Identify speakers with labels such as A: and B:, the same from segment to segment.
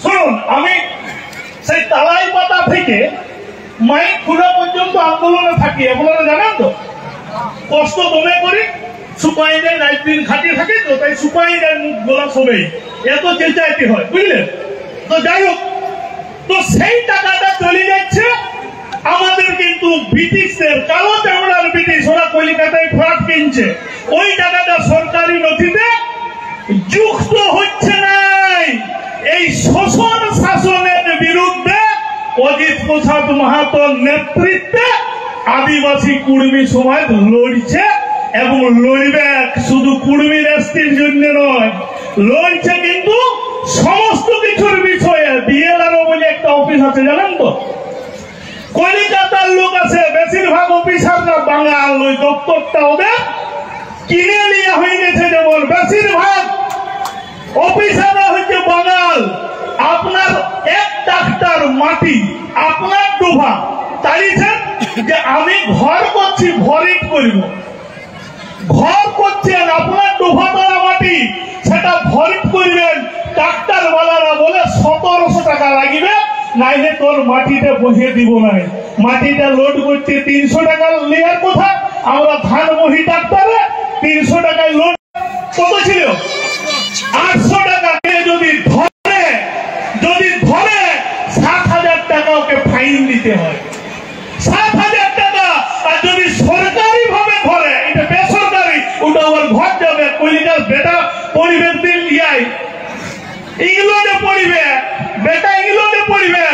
A: শুনুন, আমি সেই তালাই পাতা থেকে মাইক খুলে পর্যন্ত আন্দোলনে থাকি। আপনারা জানেন তো, কষ্ট দমে করি, শুকাই যায়, রাত দিন খাটিয়ে থাকে তো, তাই শুকাই যায় মুখ গোলা সবেই, এত চেঁচাইতে হয়, বুঝলেন তো। যাই হোক, তো সেই টাকাটা চলে যাচ্ছে আমাদের কিন্তু ব্রিটিশদের, কালো চামড়ার ব্রিটিশ, ওরা কলিকাতায় ফ্ল্যাট কিনছে, ওই টাকাটা সরকারি নথিতে যুক্ত হচ্ছে নাই। এই শোষণ শাসনের বিরুদ্ধে অজিত প্রসাদ মাহাতোর নেতৃত্বে আদিবাসী কুর্মী সমাজ লড়ছে এবং লড়বে। শুধু কুর্মী রাষ্ট্রের জন্য নয়, লড়ছে কিন্তু সমস্ত কিছুর বিষয়ে। বিএলআরও বলে একটা অফিস আছে, জানেন তো, কলিকাতার লোক আছে, বেশিরভাগ অফিসাররা বাঙাল। ওই দপ্তরটা ওদের কিনে নিয়ে হয়ে গেছে, যেমন বেশিরভাগ অফিসাররা হচ্ছে বাঙাল। আপনার এক ডাক্তার মাটি আপনার ডোভা চাইছেন যে আমি ঘর করছি, ভরিট করব, ঘর করছেন আপনার ডোভা তোলা মাটি, সেটা ভরিট করবেন। ডাক্তার ওয়ালারা বলে 1700 টাকা লাগবে, নাইলে তোর মাটিতে বসিয়ে দিব না। মাটিটা লোড করছে 300 টাকা নেওয়ার কথা। আমরা ধানমহি ডাক্তারে 300 টাকায় লোড কত ছিল, 800 টাকা। যদি ধরে 7,000 টাকা ওকে ফাইন দিতে হয়, 7,000 টাকা। আর যদি সরকারি ভাবে ধরে, এটা বেসরকারি, ওটা ওর ঘর যাবে। কলিকাতার বেটা পরিবেশ দিন ইয়াই ইংল্যান্ডে পড়িবে, বেটা ইংল্যান্ডে পড়িবে,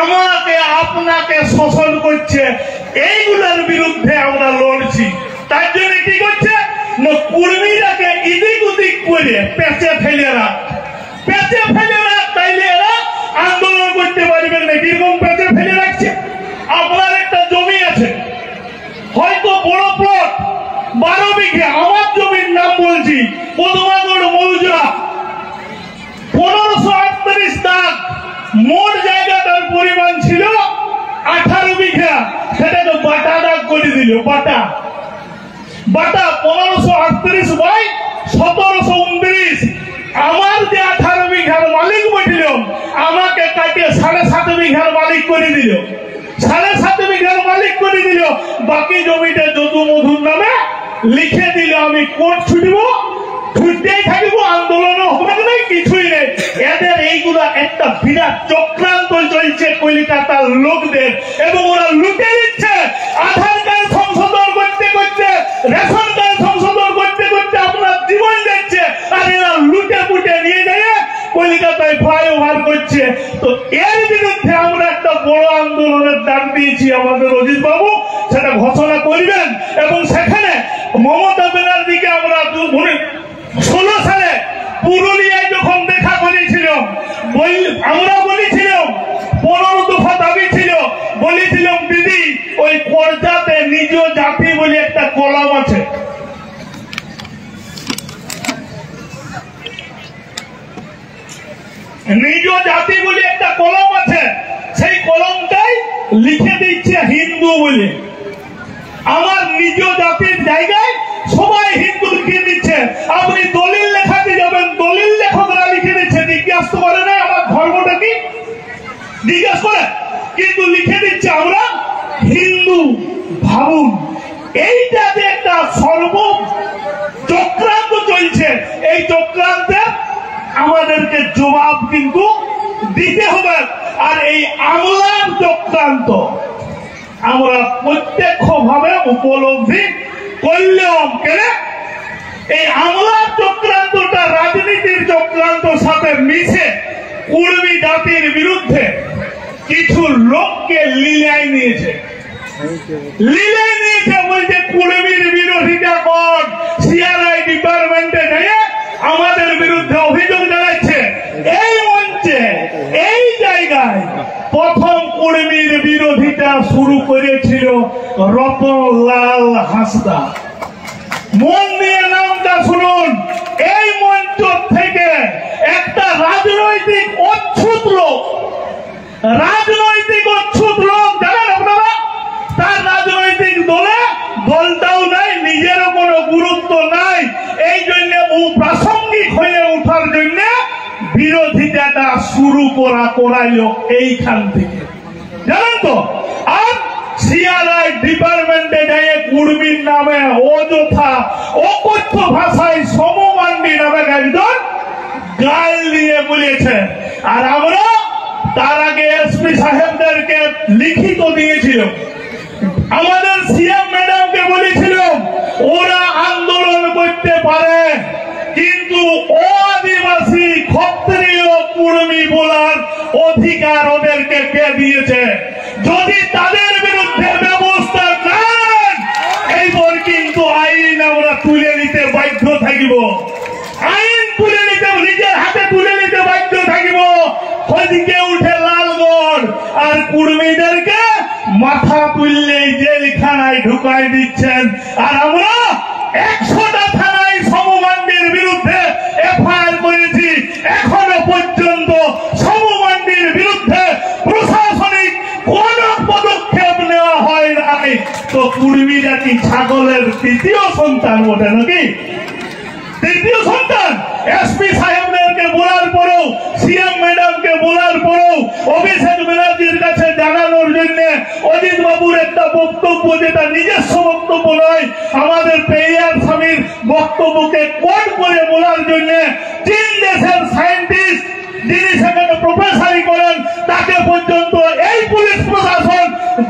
A: আমাকে আপনাকে শোষণ করছে। এইগুলোর বিরুদ্ধে আমরা লড়ছি। তার জন্য কি করছে না, কুর্মীরাকে ইদিক উদিক করে পেঁচে ফেলে রাখ, তাইলে এরা আন্দোলন করতে পারবেন না। কিরকম পেঁচে ফেলে রাখছে, আপনার একটা জমি আছে, হয়তো বড় প্লট 12 বিঘে, আমার জমির নাম বলছি, পদমাগড় মৌজা, 1538 দাগ, মোট জায়গাটার পরিমাণ ছিল 18 বিঘা, সেটাকে বাটা দাগ করে দিল। বাটা 1538 বাই 1729। আমার যে 18 বিঘার মালিক বলছিল, আমাকে কাটিয়ে 7.5 বিঘার মালিক করে দিল, 7.5 বিঘার মালিক করে দিল। বাকি জমিটা যদু মধুর নামে লিখে দিল। আমি কোর্ট ছুটতেই থাকবো, আন্দোলনও হবে না, কিছুই নেই। এদের এইগুলা একটা বিরাট চক্রান্ত চলছে কলিকাতার লোকদের, এবং ওরা লুটে দিচ্ছে। আধার কার্ড সংশোধন করতে করতে, রেশন কার্ড সংশোধন করতে করতে আপনার জীবন যাচ্ছে, আর এরা লুটে পুটে নিয়ে যায় কলিকাতায় ফ্লাইওভার করছে। তো এর বিরুদ্ধে আমরা একটা বড় আন্দোলনের ডাক দিয়েছি। আমাদের অজিত বাবু সেটা ঘোষণা করবেন, এবং সেখানে মমতা ব্যানার্জিকে আমরা 16 সালে পুরুলিয়ায় যখন দেখা করেছিল, আমরা বলেছিলাম 15 দফা দাবি ছিল, বলেছিলাম দিদি ওই পর্যাতে নিজ জাতি বলে একটা কলম আছে, নিজ জাতি বলে একটা কলম আছে, সেই কলমটাই লিখে দিচ্ছে হিন্দু বলে। আমার নিজ জাতির জায়গায় সবাই হিন্দু লিখে দিচ্ছে। আপনি দলিল লেখাতে যাবেন, দলিল লেখকরা লিখে দিচ্ছে, জিজ্ঞাসা করে না আমার ধর্মটা কি, জিজ্ঞাসা করে, কিন্তু লিখে দিচ্ছে আমরা হিন্দু। ভাবুন, এইটা যে একটা সর্ব চক্রান্ত চলছে, এই চক্রান্তে আমাদেরকে জবাব কিন্তু দিতে হবে। আর এই আমলার চক্রান্ত আমরা প্রত্যক্ষ ভাবে উপলব্ধি করলাম। কেন এই আমলার চক্রান্তটা রাজনীতির চক্রান্তর সাথে মিশে কুর্মী জাতির বিরুদ্ধে কিছু লোককে লীলায় নিয়েছে, বলছে কুর্মীর বিরোধিতা কর। সিআরআই ডিপার্টমেন্টে গিয়ে আমাদের বিরুদ্ধে অভিযোগ জানাচ্ছে। এই মঞ্চে, এই জায়গায় প্রথম কুর্মীর বিরোধিতা শুরু করেছিল রতনলাল হাঁসদা। মন দিয়ে নামটা শুনুন। এই মঞ্চ থেকে একটা রাজনৈতিক অচ্ছুত লোক, জানেন আপনারা, তার রাজনৈতিক দলটাও নাই, নিজেরও কোনো গুরুত্ব বিরোধিতাটা শুরু করাইলো এইখান থেকে, জানেন তো। আর সিআরআই ডিপার্টমেন্টে গিয়ে কুর্মীর নামে অযথা অকথ্য ভাষায় সমু মান্ডি নামে একজন গাল দিয়ে বলেছে। আর আমরা তার আগে এসপি সাহেবদেরকে লিখিত দিয়েছিল, আমাদের সিএম ম্যাডামকে বলেছিল ওরা আন্দোলন করতে পারে, কিন্তু আদিবাসী ক্ষত্রিয় কুর্মী বলার অধিকার ওদেরকে কে দিয়েছে? যদি তাদের বিরুদ্ধে ব্যবস্থা নেন এইবার কিন্তু আইন আমরা তুলে নিতে বাধ্য থাকিব, আইন তুলে নিতে নিজের হাতে তুলে নিতে বাধ্য থাকিব। ওইদিকে উঠে লালগড় আর কুর্মীদেরকে মাথা তুললেই জেলখানায় ঢুকাই দিচ্ছেন। আর আমরা 100টা থানায় সমু মান্ডির বিরুদ্ধে এফআইআর করেছি, এখনো পর্যন্ত সমু মান্ডির বিরুদ্ধে প্রশাসনিক কোন পদক্ষেপ নেওয়া হয় নাই। তো কুর্মীরা কি ছাগলের তৃতীয় সন্তান বটে নাকি? তৃতীয় সন্তান। এসপি সাহেবদেরকে বলার পরেও, সিএম ম্যাডামকে বলার পরেও, অভিষেক ব্যানার্জির কাছে জানানোর জন্য অজিত বাবুর একটা বক্তব্য, যেটা নিজস্ব বক্তব্য নয়, আমাদের পেরিয়ার স্বামীর বক্তব্যকে কোট করে বলার জন্য 3 দেশের সায়েন্টিস্ট যিনি সেখানে প্রফেসরি করেন তাকে পর্যন্ত এই পুলিশ প্রশাসন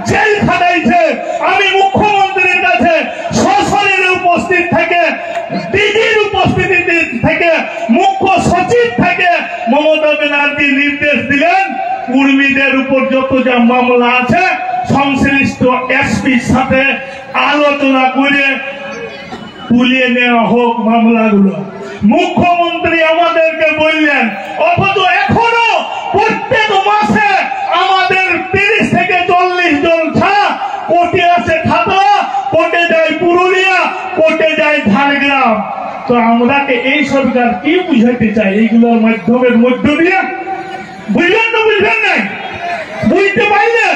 A: জেল খাটাইছে। আমি মুখ্যমন্ত্রীর কাছে সশরীরে উপস্থিত থেকে, ডিজির উপস্থিতি থেকে, মুখ্য সচিব থেকে মমতা ব্যানার্জি নির্দেশ দিলেন কুর্মীদের উপর যত যা মামলা আছে সংশ্লিষ্ট এসপির সাথে আলোচনা করে তুলে নেওয়া হোক মামলাগুলো। মুখ্যমন্ত্রী আমাদেরকে বললেন, অথচ এখনো প্রত্যেক মাসে আমাদের 30 থেকে 40 জন কোর্টে আছে খাতড়া, কোর্টে যায় পুরুলিয়া, কোর্টে যায় ঝাড়গ্রাম। তো আমরাকে এই সরকার কি বুঝাইতে চাই এইগুলোর মাধ্যমের মধ্য দিয়ে? বুঝলেন না? বুঝলেন নাই? বুঝতে পারলেন?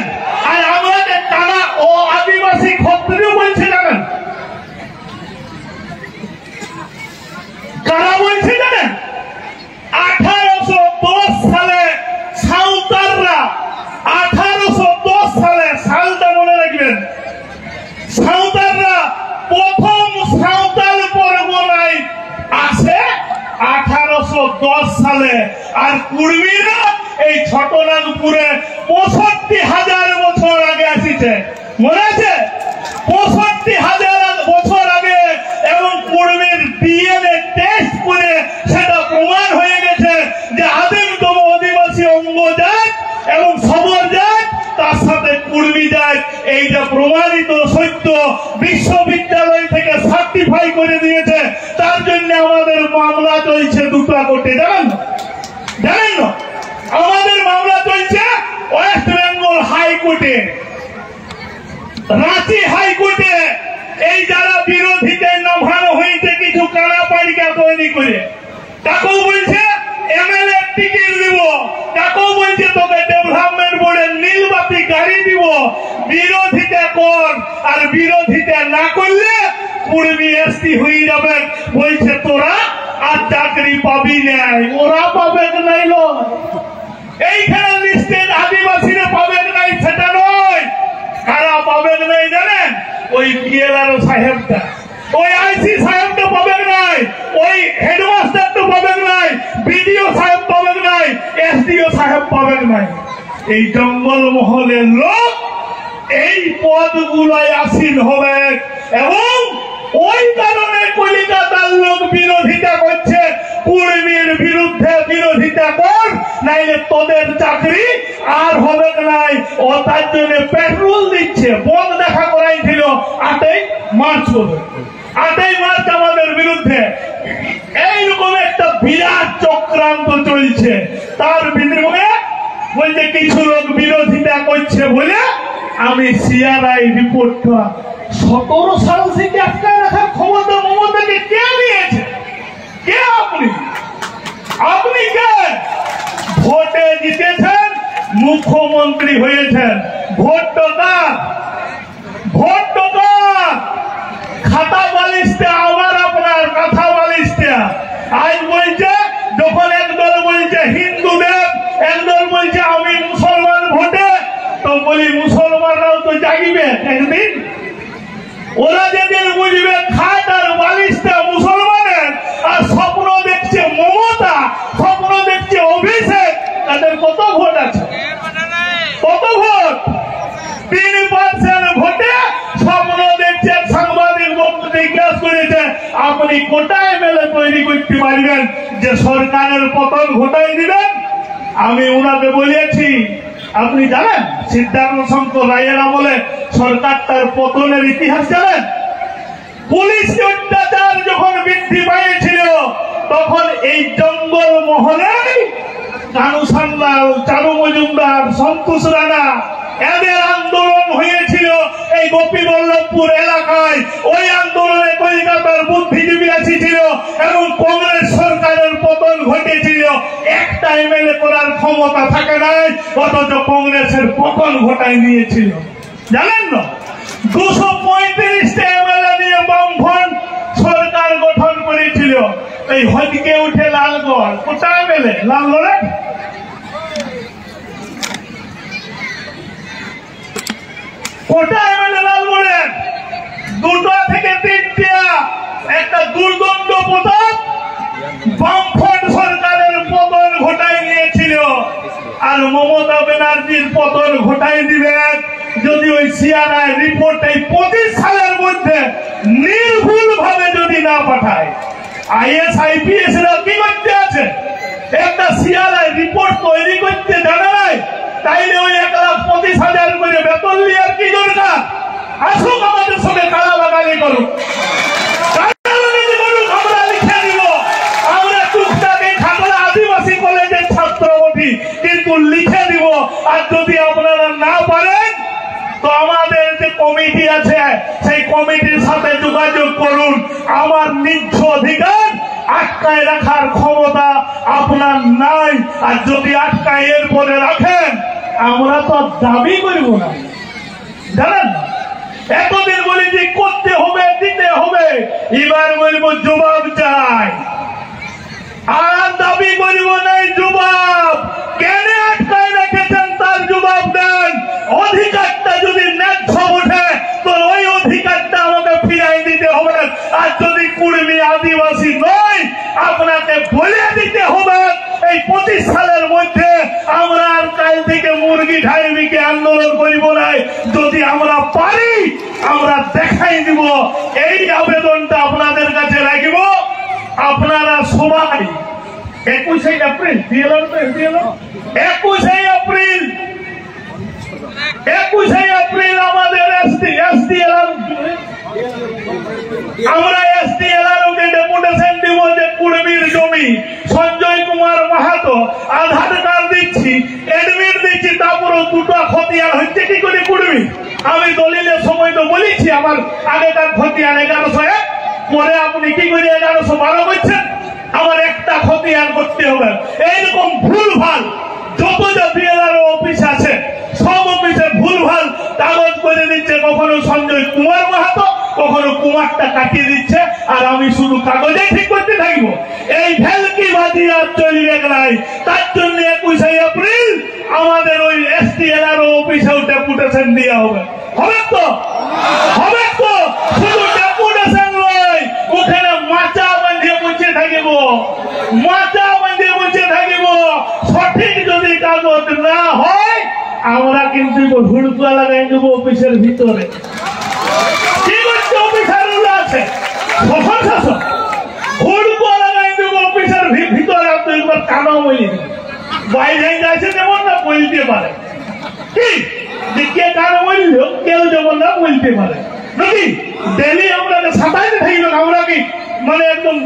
A: আর আমাকে তারা ও আদিবাসী ক্ষত্রিয় বলছে, জানেন কারা বলছে? জানেন 1810 সালে সাঁওতালরা, 1810 সালে, সালটা মনে রাখবেন, সাঁওতালরা প্রথম সাঁওতাল পরগনায় আসে 1810 সালে। আর কুর্মীরা এই ছোটনাগপুরে 65,000 বছর আগে আসিছে, মনে আছে? 65,000 বছর আগে। এবং কুর্মীর ডিএনএ টেস্ট করে সেটা প্রমাণ হয়ে গেছে যে আদিমতম আদিবাসী অঙ্গ জাত এবং সবর জাত, তার সাথে কুর্মী জাত, এইটা প্রমাণিত সত্য। বিশ্ববিদ্যালয় থেকে সার্টিফাই করে দিয়েছে। তার জন্য আমাদের মামলা চলছে 2টা কোর্টে, জানেন? জানেন না? আমাদের মামলা চলছে ওয়েস্ট বেঙ্গল হাইকোর্টে, রাঁচি হাইকোর্টে। এই যারা বিরোধীতে নামানো হয়েছে কিছু কানাপাড়িকা তৈরি করে, তাকেও বলছে এমএলএ টিকিট দিব, তাকেও বলছে তোকে ডেভেলপমেন্ট বোর্ডের নীলবাতি গাড়ি দিব, বিরোধিতা কর। আর বিরোধিতা না করলে কুর্মী এসটি হয়ে যাবে। বলছে তোরা আর চাকরি পাবি নাই, ওরা পাবে নাই নয়, এইখানে লিস্টেড আদিবাসীরা পাবে নাই সেটা নয়। কারা পাবে নাই জানেন? ওই বিএলআরও সাহেবটা, ওই আইসি সাহেবটা পাবে নাই, ওই হেডমাস্টারটা পাবে নাই, বিডিও সাহেব পাবে নাই, এসডিও সাহেব পাবে নাই। এই জঙ্গল মহলের লোক এই পদগুলোয় আসীন হবে। এবং ওই কারণে কলিকাতার লোক বিরোধিতা করছে, কুর্মীর বিরুদ্ধে বিরোধিতা কর, নাইলে তোদের চাকরি আর হবে নাই। ও তার জন্য পেট্রোল দিচ্ছে। বন্ধ দেখা করাইছিল 8ই মার্চ পর্যন্ত, 8ই মার্চ আমাদের বিরুদ্ধে এইরকম একটা বিরাট চক্রান্ত চলছে। তার বিনিময়ে বলছে কিছু লোক বিরোধিতা করছে বলে আমি সিআরআই রিপোর্টটা 17 সাল থেকে আটকায় রাখার ক্ষমতা মমতাকে কে নিয়েছে? কে আপনি? আপনি কে? ভোটে জিতেছেন, মুখ্যমন্ত্রী হয়েছেন, ভোট কার? ভোট কার? খাতা বালিশটা আবার আপনার, কথা বালিশটা। আজ বলছে যখন একদল বলছে হিন্দুদের বলি মুসলমানরাও তো জাগিবে একদিন। ওরা যেদিন বুঝবে খাট আর বালিশটা মুসলমানের, আর স্বপ্ন দেখছে মমতা, স্বপ্ন দেখছে অভিষেক, তাদের কত ভোট আছে? কত ভোট? 3% ভোটে স্বপ্ন দেখছে। সাংবাদিক বক্তব্য জিজ্ঞাসা করেছে আপনি কোটায় মেলে তৈরি করতে পারবেন যে সরকারের পতন ঘটাই দিবেন? আমি ওনাকে বলেছি আপনি জানেন সিদ্ধার্থ শঙ্কর রায়ের আমলে সরকার তার পতনের ইতিহাস জানেন? পুলিশ অত্যাচার যখন বৃদ্ধি পেয়েছিল তখন এই জঙ্গল মহলে কানু সান্যাল, চারু মজুমদার, সন্তোষ রানা এদের আন্দোলন হয়েছিল এই গোপীবল্লভপুর এলাকায়। ওই আন্দোলনে কলকাতার বুদ্ধিজীবী এসেছিল এবং কংগ্রেস সরকারের পতন ঘটেছিল। একটা এমএলএ করার ক্ষমতা থাকে নাই, অথচ কংগ্রেসের পতন ঘটাই নিয়েছিল। জানেন না 235টা এমএলএ নিয়ে বামফ্রন্ট সরকার গঠন করেছিল। এই হজকে উঠে লালগড় কোথায় এমএলএ? লালগড়ে কোটায় এমএলএ লালগড়ে 2টা থেকে 3টা একটা দুর্গন্ধ প্রতাপ বামফ্রন্ট সরকারের পতন ঘটাই নিয়েছিল। আর মমতা ব্যানার্জির পতন ঘটাই দিবে যদি ওই সিআরআই রিপোর্ট এই 25 সালের মধ্যে নির্ভুল ভাবে যদি না পাঠায়। আইএস আইপিএস রা কি করতে আছে? একটা সিআরআই রিপোর্ট তৈরি করতে জানা নাই, তাইলে ওই 1,25,000 করে বেতন নেওয়ার কি দরকার? আসুক আমাদের সঙ্গে কালাবাগানি করুক, আমরা লিখে দিব। আমরা টুকটাকে খাগড়া আদিবাসী কলেজের ছাত্র বটি, কিন্তু লিখে দিব। আর যদি আপনারা না পারেন তো আমাদের যে কমিটি আছে সেই কমিটির সাথে যোগাযোগ করুন। আমার নিজ অধিকার আটকায় রাখার ক্ষমতা আপনার নাই। আর যদি আটকায় এরপরে রাখেন আমরা তো দাবি করব না, জানেন? এতদিন বলি যে করতে হবে, দিতে হবে, এবার বলবো জবাব চাই। আর দাবি করব নাই, জবাব কেন আটকায় রেখেছেন তার জবাব দেন। অধিকারটা যদি ন্যায্য ওঠে তো ওই অধিকারটা আমাকে ফিরাই দিতে হবে। আর যদি কুর্মী আদিবাসী নয়, আপনাকে বলে দিতে হবে এই 25 সালের মধ্যে আমরা আর কাল থেকে মুরগি ঢাইবিকে আন্দোলন করিব নাই। যদি আমরা পারি আমরা দেখাই দিব। এই আবেদনটা আপনাদের কাছে রাখব। আপনারা সবাই 21শে এপ্রিল 21শে এপ্রিল আমাদের আমরা এসডিএলআরকে ডেপুটেশন দিব যে কুর্মীর জমি সঞ্জয় কুমার মাহাতো আধার কার্ড দিচ্ছি, এডমিট দিচ্ছি, তারপরে 2টা খতিয়ান হচ্ছে কি করে কুর্মী। আমি দলিলের সময় তো বলেছি আমার আগেকার খতিয়ান 1101, পরে আপনি কি করে 1112 করছেন। আমার একটা খতিয়ান করতে হবে। এইরকম ভুল ভাল যত যা বিএলআরও অফিস আছে সব অফিসে ভুল ভাল কাগজ করে দিচ্ছে। কখনো সঞ্জয় কুমার মাহাতো, কখনো কুমারটা কাটিয়ে দিচ্ছে, আর আমি শুধু কাগজে ঠিক করতে থাকবো। এই ভেলকি বাজি আর চলবে নাই। তার জন্য 21শে এপ্রিল আমাদের ওই এসডিএলআরও অফিসেও ডেপুটেশন দেওয়া হবে। হবে তো? হবে তো? শুধু ডেপুটেশন নয়, ওখানে মাচা বাঁধিয়ে বসে থাকিব, মাচা বাঁধিয়ে বসে থাকিব। সঠিক যদি কাগজ না হয় আমরা কিন্তু হুড়কুয়া লাগাই দেব অফিসের ভিতরে। কি করছে অফিসারগুলো আছে শাসন শাসন, হুড়কুয়া লাগাই দেব অফিসের ভিতরে। আপনি একবার কানা বলি বাইরে যাচ্ছে যেমন না বলতে পারে, কি যে কে কানা বলল কেউ যেমন না বলতে পারে নাকি। ডেলি আমরা সাঁতাইতে থাকি না, আমরা কি মানে একদম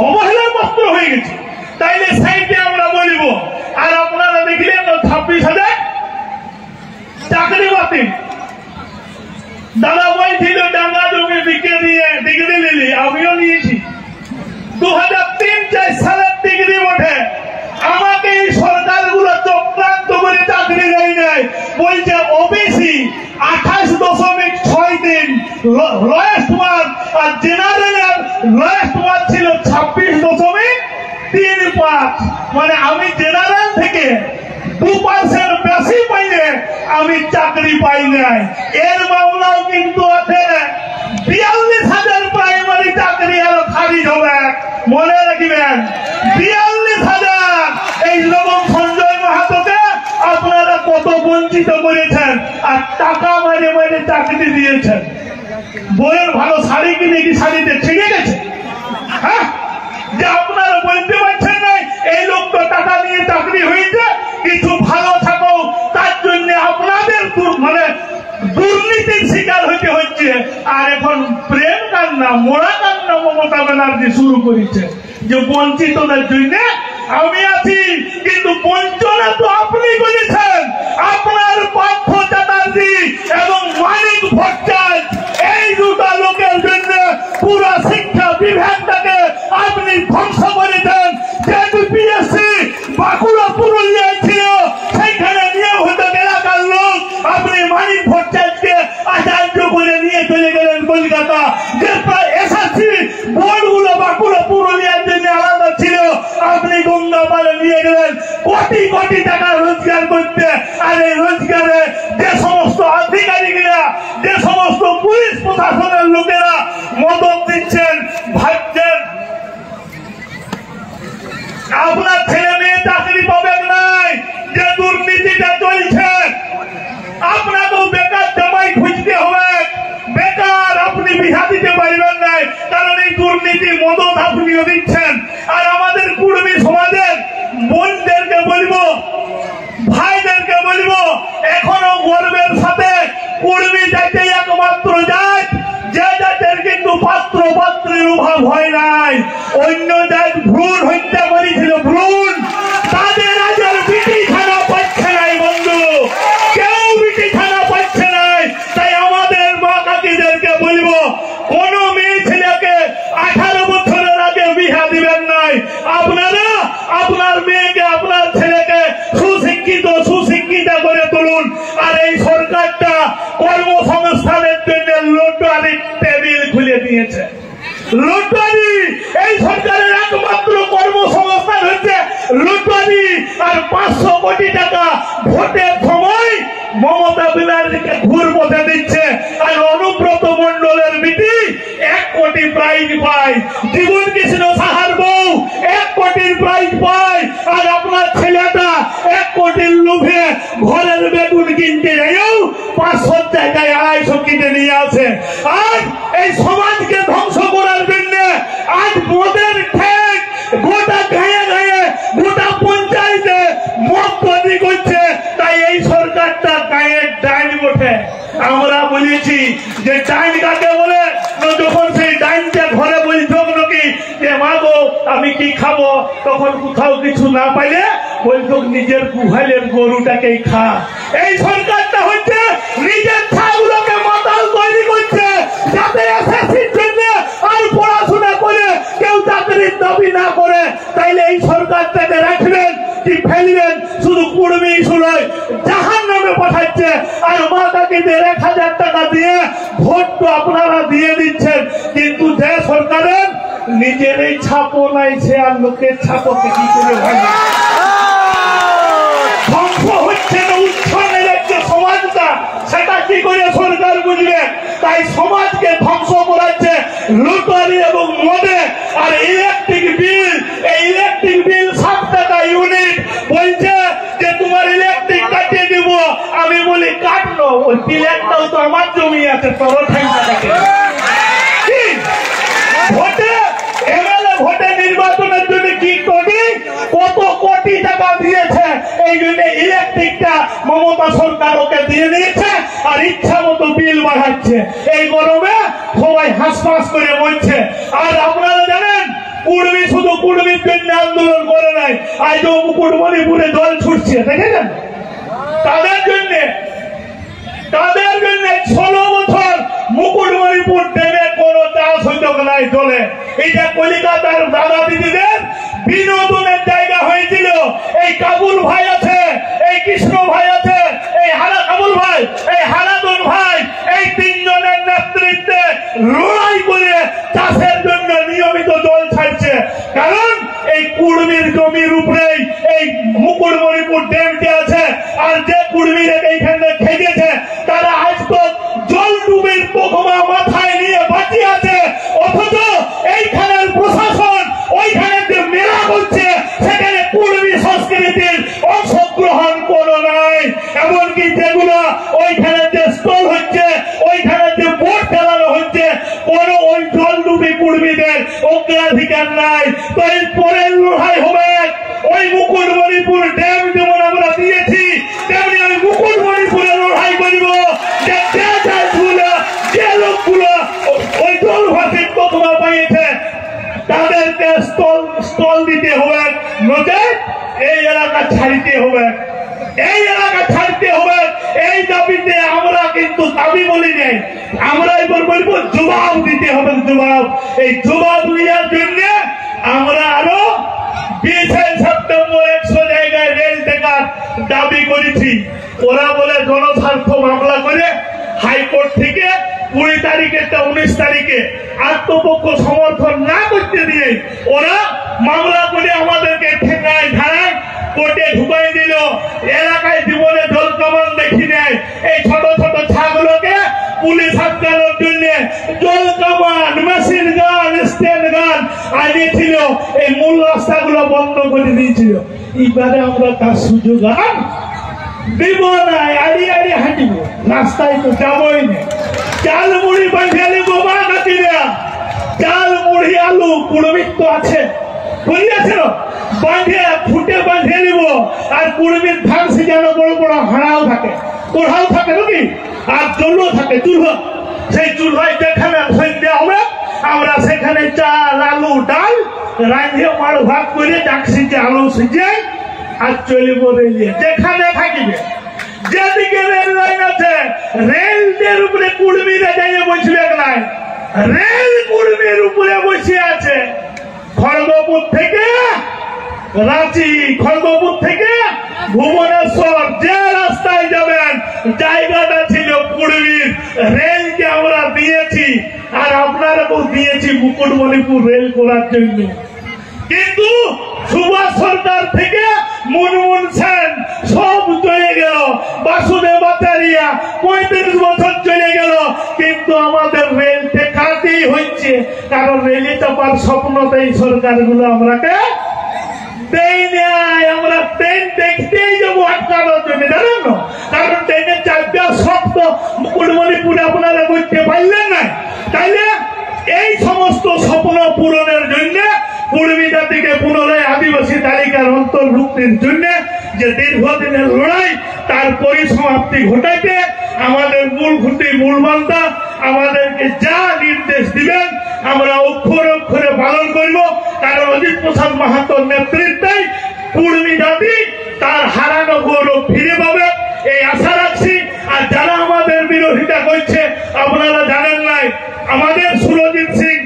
A: অবহেলার পাত্র হয়ে গেছে। তাইলে সাইডে আমরা বলিব। আর আপনারা দেখলেন 26,000 চাকরি বাতিল। দাদা বলছিল ডাঙ্গা জমি বিকে দিয়ে ডিগ্রি নিলি, আমিও নিয়েছি। 2003-4 সালের ডিগ্রি ওঠে। আমাকে এই সরকারগুলো চক্রান্ত করে চাকরি দেয় নাই। বলছে ওবিসি 28.6 দিন লয়েস্ট মার্ক, আর জেনারেলের লয়েস্ট মার্ক ছিল 26.35। মানে আমি জেনারেল থেকে 2% বেশি পাইলে আমি চাকরি পাই নাই। এর মামলাও কিন্তু আছে। 42,000 প্রাইমারি চাকরি আরো খারিজ হবে, মনে রাখবেন। 42,000। এই রকম সঞ্জয় মাহাতোকে আপনারা কত বঞ্চিত করেছেন, আর টাকা মারে মারে চাকরি দিয়েছেন। বইয়ের ভালো শাড়ি কিনে কি শাড়িতে ছিঁড়ে গেছে? হ্যাঁ, যে আপনারা বলতে পারছেন না এই লোক তো টাকা নিয়ে চাকরি হয়েছে, কিছু ভালো থাকো, তার জন্য আপনাদের মানে দুর্নীতির শিকার হইতে হচ্ছে। আর এখন প্রেম কান্না, মোড়া কান্না মমতা ব্যানার্জি শুরু করেছে যে বঞ্চিতদের জন্য আমি আছি। কিন্তু বঞ্চনা তো আপনি করেছেন। আপনার পার্থ চ্যাটার্জি এবং মানিক ভট্টাচার্য, এই দুটা লোকের জন্য পুরো শিক্ষা বিভাগটাকে আপনি ধ্বংস করেছেন। যে বিপিএসসি বাঁকুড়া পুরুলিয়ায় ছিল, সেইখানে নিয়োগ হতে এলাকার লোক আপনি মানিক ভট্টাচার্যকে আচার্য করে নিয়ে চলে গেলেন কলকাতা। যে প্রায় এসএসসি বোর্ডগুলো বাঁকুড়া পুরুলিয়ার জন্য আলাদা ছিল, আপনি গঙ্গাপাড়ে নিয়ে গেলেন কোটি কোটি টাকা রোজগার করতে। আর এই রোজগারে যে সমস্ত আধিকারিকরা, যে সমস্ত পুলিশ প্রশাসনের লোকেরা মদত দিচ্ছেন, ভাবছেন আপনার ছেলে মেয়ে চাকরি পাবে নাই। যে দুর্নীতিটা চলছে, আপনাকেও বেকার জামাই খুঁজতে হবে। বেকার আপনি বিহা দিতে পারবেন নাই, কারণ এই দুর্নীতি মদত আপনিও দিচ্ছেন। আর আমাদের কুর্মী সমাজের বোনদেরকে বলবো, ভাইদেরকে বলবো, এখনো গর্বের সাথে কুর্মী জাতি একমাত্র জাত, যে জাতের কিন্তু পাত্র পাত্রের অভাব হয় নাই। অন্য জাত ভ্রূণ হত্যা করেছিল, ভ্রূণ, তাদের আজ আর বিটিখানা পাচ্ছে নাই বন্ধু, কেউ বিটিখানা পাচ্ছে নাই। তাই আমাদের মা কাকিদেরকে বলবো, কোন মেয়ে ছেলেকে 18 বছরের আগে বিহা দিবেন নাই। আপনারা আপনার মেয়েকে, আপনার ছেলেকে সুশিক্ষিতা করে তুলুন। আর এই সরকারটা কর্মসংস্থানের জন্য লটারি টেবিল খুলে দিয়েছে। লটারি, এই সরকারের একমাত্র কর্মসংস্থান হচ্ছে লটারি। আর 500 কোটি টাকা ভোটের সময় মমতা ব্যানার্জিকে ঘুর পথে দিচ্ছে। আর অনুব্রত মন্ডলের বিটি 1 কোটি প্রাইজ পায়। জীবন কৃষ্ণ সাহার বউ 1 কোটির প্রাইজ পায়। আর আপনার ছেলেটা 1 কোটির লোভে ঘরের বেগুন কিনতে যাইও 500 জায়গায় 250 কিনে নিয়ে আসে। আর এই সমাজকে ধ্বংস করার জন্য আজ মদের ঠেক গোটা গায়ে গায়ে, গোটা পঞ্চায়েতে মদ তৈরি করছে। তাই এই সরকারটা গায়ের ডাইন ওঠে। আমরা বলেছি যে ডাইন কাকে বলে, যখন সেই ডাইনটা ঘরে বলছো নাকি যে মা গো আমি কি খাবো, তখন কোথাও কিছু না পাইলে বলতো নিজের গুহালের গরুটাকেই খা। এই সরকারটা হচ্ছে নিজের ছাগুলোকে মাতাল তৈরি করছে, যাতে এসএসসির জন্য আর পড়াশোনা করে কেউ চাকরির দাবি না করে। তাইলে এই সরকারটাকে রাখবেন কি ফেলবেন? শুধু কুর্মী শুনয় জাহান্নামে পাঠাচ্ছে। আর মা কাকিদের 1000 টাকা দিয়ে ভোট তো আপনারা দিয়ে দিচ্ছেন, কিন্তু যে সরকারের নিজেরই ছাপও নাই, সে আর লোকের ছাপকে কি করে হয়? ধ্বংস হচ্ছে না, উচ্ছন্নে যাচ্ছে সমাজটা, সেটা কি করে সরকার বুঝবে? তাই সমাজকে ধ্বংস করাচ্ছে লটারি এবং মদে। আর ইলেকট্রিক বিল, এই ইলেকট্রিক বিল 7 টাকা ইউনিট, বলছে যে তোমার ইলেকট্রিক কাটিয়ে দিব। আমি বলি কাটলো, ওই প্লেটটাও তো আমার জমি আছে, তোর ঠাইটা কাটে। ভোটে এমএলএ ভোটে নির্বাচনের জন্য কি কোটি কত কোটি টাকা দিয়েছে, এই জন্য ইলেকট্রিকটা মমতা সরকার ওকে দিয়ে দিয়েছে। আর ইচ্ছা মতো বিল বাড়াচ্ছে। এই গরমে সবাই হাঁসফাঁস করে বলছে। আর আপনারা জানেন কুর্মী শুধু কুর্মীর জন্য আন্দোলন করে নাই, আজ মুকুটমণিপুরে জল ছুটছে, দেখেছেন? তাদের জন্য 16 বছর মুকুটমণিপুর ড্যামে কোনো চাষ হইতো নাই জলে। এটা কলিকাতার দাদা দিদিদের বিনোদনের জায়গা হয়েছিল। এই কাবুল ভাই আছে, এই কৃষ্ণ ভাই আছে, এই কাবুল ভাই, এই হারাদন ভাই, এই 3 জনের নেতৃত্বে লড়াই করে চাষের জন্য নিয়মিত জল ছাড়ছে। কারণ এই কুর্মীর জমির উপরেই এই মুকুটমণিপুর ড্যামটি আছে। কুর্মীরা এইখানে খেয়েছে, তারা আজ তো জল ডুবের পোকমা মাথায় নিয়ে বাঁচিয়ে আছে, অথচ এইখানের প্রশাসন ওইখানে যে মেলা করছে সেখানে কুর্মী সংস্কৃতির অংশগ্রহণ কোনো নাই। এমনকি যেগুলো ওইখানে যে স্টল হচ্ছে, ওইখানে যে বোট চালানো হচ্ছে, কোন ওই জল ডুবি কুর্মীদের অগ্রাধিকার নাই। তো এর পরের লড়াই হবে ওই মুকুটমণিপুর ড্যাম যেমন আমরা দিয়েছি, তেমনি ওই মুকুটমণিপুরে লড়াই করব, যে লোকগুলো ওই জলভাসির তকমা পাইয়েছে তাদেরকে স্টল দিতে হবে, নচেত এই এলাকা ছাড়িতে হবে, এই এলাকা ছাড়তে হবে। এই দাবিতে আমরা কিন্তু দাবি বলি নেই, আমরা এবার বলবো জবাব দিতে হবে, জবাব। এই জবাব নেওয়ার জন্য আমরা আরো 20 সেপ্টেম্বর 100 জায়গায় রেল টেকার দাবি করেছি। ওরা বলে জনস্বার্থ মামলা করে হাইকোর্ট থেকে 20 তারিখে 19 তারিখে আত্মপক্ষ সমর্থন না করতে দিয়ে ওরা মামলা করে আমাদেরকে ঠেকায় ধারায় কোর্টে ঢুকাই দিল। এলাকায় জীবনে জল কামান দেখি নেয়, এই ছোট ছোট ছাগুলোকে পুলিশ আটকানোর জন্য জল কামান, মেশিন গান, স্টেন গান আনিয়েছিল, এই মূল রাস্তাগুলো বন্ধ করে দিয়েছিল। এবারে আমরা তার সুযোগ আর দিব না, আড়ি আড়ি হাঁটিব, রাস্তায় তো যাবই না। চাল মুড়ি বাঁধিয়ে নিব মা নাতিরা, চাল মুড়ি আলু কুড়মিক তো আছে, বুঝিয়েছিল, বাঁধে ফুটে বাঁধিয়ে নিব। আর কুড়মির ধান সিজানো বড় বড় হাড়াও থাকে, কোড়াও থাকে নাকি, আর চুলো থাকে, চুলো। সেই চুলোয় যেখানে সন্ধ্যা হবে আমরা সেখানে চাল আলু ডাল রাঁধিয়ে মাড় ভাত করে ডাক সিজে আলু সিজে আর চলিব রেলিয়ে যেখানে থাকিবে। যেদিকে রেল লাইন আছে রেলের উপরে কুর্মীরা যাইয়ে বসবে নাই, রেল কুর্মীর উপরে বসে আছে। খড়গপুর থেকে রাঁচি, খড়গপুর থেকে ভুবনেশ্বর যে রাস্তায় যাবেন জায়গাটা ছিল কুর্মীর। রেলকে আমরা দিয়েছি আর আপনারাও দিয়েছি মুকুটমণিপুর রেল করার জন্য। কিন্তু সুভাষ সরকার থেকে মুনমুন সেন সব চলে গেল, বাসুদেব আচারিয়া 35 বছর চলে গেল, কিন্তু আমাদের রেল টেকাতেই হচ্ছে। কারণ রেলে চাপার স্বপ্নতেই সরকারগুলো আমরাকে দেয় নাই। আমরা ট্রেন দেখতেই যাবো আটকানোর জন্য, জানেন না? কারণ ট্রেনের চাপটা শক্ত, মুকুটমণিপুরে আপনারা করতে পারলেন না। তাইলে এই সমস্ত স্বপ্ন পূরণের জন্য কুর্মী জাতিকে পুনরায় আদিবাসী তালিকার অন্তর্ভুক্তির জন্য যে দীর্ঘদিনের লড়াই তার পরিসমাপ্তি ঘটাইতে আমাদের মূল খুঁটি, মূল বার্তা, আমাদেরকে যা নির্দেশ দিবেন আমরা অক্ষরে অক্ষরে পালন করব। কারণ অজিত প্রসাদ মাহাতোর নেতৃত্বে কুর্মী জাতি তার হারানো গৌরব ফিরে পাবে, এই আশা রাখছি। আর যারা আমাদের বিরোধিতা করছে আপনারা জানেন নাই, আমাদের সুরজিৎ সিং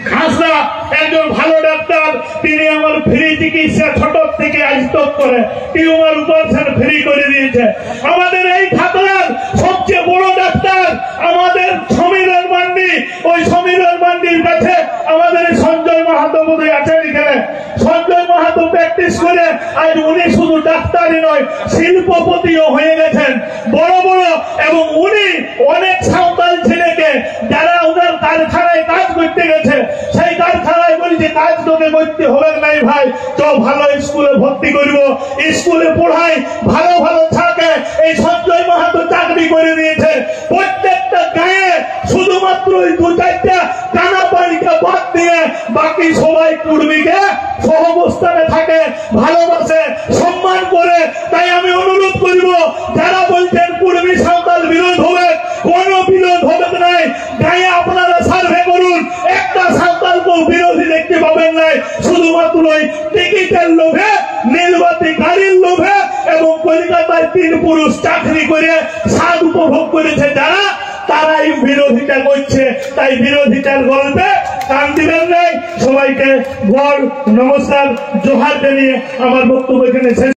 A: খাসা একজন ভালো ডাক্তার, তিনি আমার ফ্রি চিকিৎসা ছোট থেকে আজ তক করে টিউমার অপারেশন ফ্রি করে দিয়েছে। আমাদের এই খাতড়ার সবচেয়ে বড় ডাক্তার আমাদের সমীরণ মান্ডি, ওই সমীরণ মান্ডির কাছে আমাদের এই সঞ্জয় মাহাতো বোধহয় আছে এখানে। সঞ্জয় মাহাতো প্র্যাকটিস করে আজ উনি শুধু ডাক্তারই নয় শিল্পপতিও হয়ে গেছেন বড় বড়। এবং উনি অনেক সাঁওতাল ছেলেকে যারা ওনার কারখানায় কাজ করতে গেছে সেই কারখানায় বলি যে কাজ তোকে করতে হবে নাই ভাই, চ ভালো স্কুলে ভর্তি করব, স্কুলে পড়াই, ভালো ভালো থাকে। এই সঞ্জয় মাহাতো চাকরি করে দিয়েছে। প্রত্যেকটা গায়ে শুধুমাত্র ওই 2-4টা কানা পানিকে বাদ দিয়ে বাকি সবাই কুর্মীকে সহাবস্থানে থাকে, ভালোবাসে, সম্মান করে। তাই আমি অনুরোধ করব যারা বলছেন কুর্মী সাঁওতাল বিরোধ হবে, কোন বিরোধ হবে নাই। গায়ে আপনারা সার্ভে করুন, একটা সাঁওতালকেও বিরোধী দেখতে পাবেন নাই। শুধুমাত্র ওই টিকিটের লোভে, নীলবাতি গাড়ির লোভে এবং কলকাতায় 3 পুরুষ চাকরি করে স্বাদ উপভোগ করেছে যারা, তারাই বিরোধিতা করছে। তাই বিরোধিতার গল্পে কান দিবেন নাই। সবাইকে বড় নমস্কার, জোহার জানিয়ে আমার বক্তব্য এখানে শেষ।